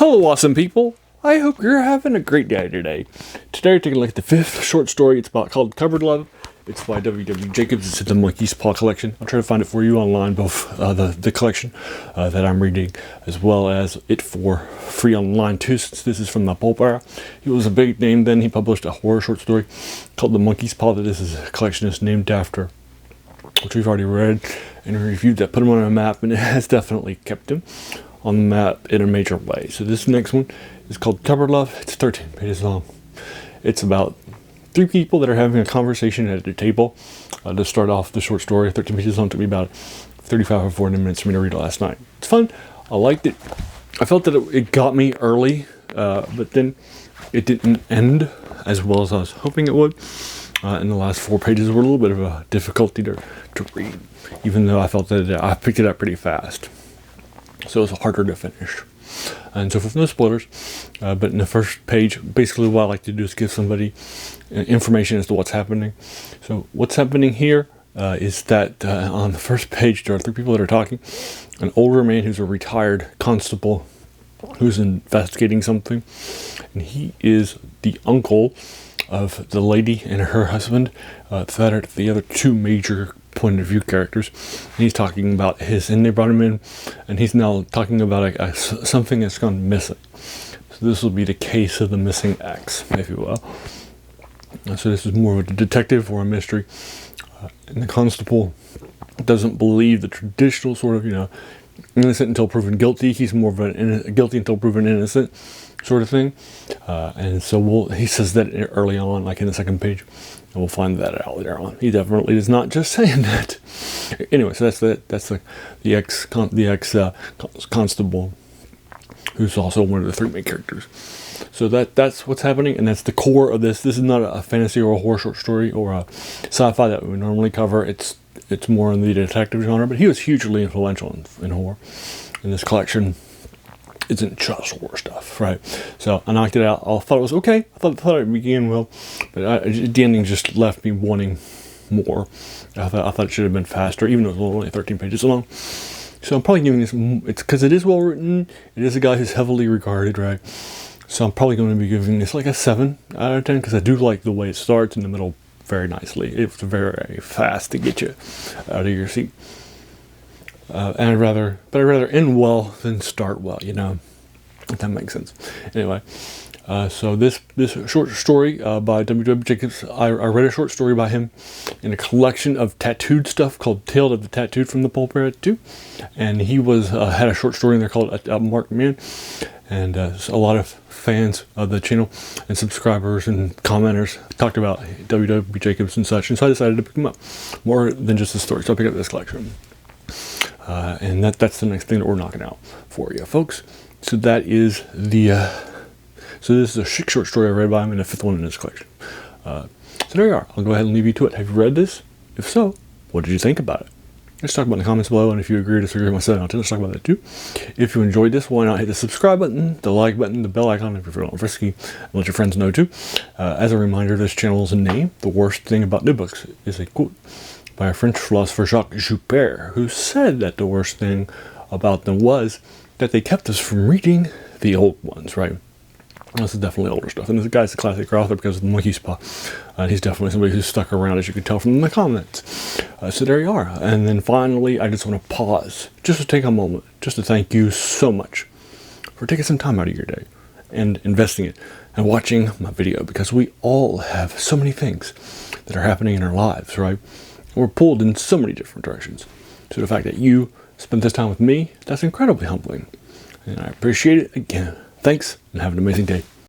Hello, awesome people. I hope you're having a great day today. Today, we're taking a look at the fifth short story. It's called Cupboard Love. It's by W.W. Jacobs. It's in the Monkey's Paw collection. I'll try to find it for you online, both the collection that I'm reading, as well as it for free online too, since this is from the Pulp Era. He was a big name then. He published a horror short story called The Monkey's Paw that this is a collection is named after, which we've already read and reviewed, that put him on a map, and it has definitely kept him on the map in a major way. So this next one is called Cupboard Love. It's 13 pages long. It's about three people that are having a conversation at a table. To start off the short story, 13 pages long, took me about 35 or 40 minutes for me to read it last night. It's fun. I liked it. I felt that it got me early, but then it didn't end as well as I was hoping it would. And the last 4 pages were a little bit of a difficulty to read, even though I felt that I picked it up pretty fast. So it was harder to finish. And so, with no spoilers, but in the first page, basically what I like to do is give somebody information as to what's happening. So what's happening here is that on the first page, there are three people that are talking. An older man who's a retired constable who's investigating something. And he is the uncle of the lady and her husband that are the other two major point of view characters. And he's talking about and they brought him in, and he's now talking about something that's gone missing. So this will be the case of the missing X, if you will. So this is more of a detective or a mystery. And the constable doesn't believe the traditional sort of, innocent until proven guilty. He's more of an guilty until proven innocent sort of thing. And so he says that early on, like in the second page, and we'll find that out later on. He definitely is not just saying that. Anyway, so that's the ex constable, who's also one of the three main characters. So that's what's happening, and that's the core of this. This is not a fantasy or a horror short story or a sci-fi that we would normally cover. It's more in the detective genre, but he was hugely influential in horror. And this collection isn't just horror stuff, right? So I knocked it out. I thought it was okay. I thought it began well, but the ending just left me wanting more. I thought it should have been faster, even though it was only 13 pages long. So I'm probably giving this, it's because it is well written. It is a guy who's heavily regarded, right? So I'm probably going to be giving this like a 7 out of 10, because I do like the way it starts in the middle very nicely. It's very fast to get you out of your seat. And I'd rather end well than start well, if that makes sense. Anyway, so this short story by W.W. Jacobs, I read a short story by him in a collection of tattooed stuff called Tale of the Tattooed from the Pulp Era too. And he had a short story in there called A Marked Man. And a lot of fans of the channel and subscribers and commenters talked about W.W. Jacobs and such. And so I decided to pick him up more than just the story. So I picked up this collection. And that's the next thing that we're knocking out for you, folks. So that is so this is a chic short story I read by him, and the fifth one in this collection. So there you are. I'll go ahead and leave you to it. Have you read this? If so, what did you think about it? Let's talk about in the comments below, and if you agree or disagree with my setting, let's talk about that too. If you enjoyed this, why not hit the subscribe button, the like button, the bell icon if you're feeling frisky, and let your friends know too. As a reminder, this channel's name, The Worst Thing About New Books, is a quote by a French philosopher, Jacques Joubert, who said that the worst thing about them was that they kept us from reading the old ones, right? This is definitely older stuff. And this guy's a classic author because of the Monkey's Paw. He's definitely somebody who's stuck around, as you can tell from the comments. So there you are. And then finally, I just want to pause, just to take a moment, just to thank you so much for taking some time out of your day and investing it and watching my video, because we all have so many things that are happening in our lives, right? We're pulled in so many different directions. So the fact that you spent this time with me, that's incredibly humbling. And I appreciate it again. Thanks, and have an amazing day.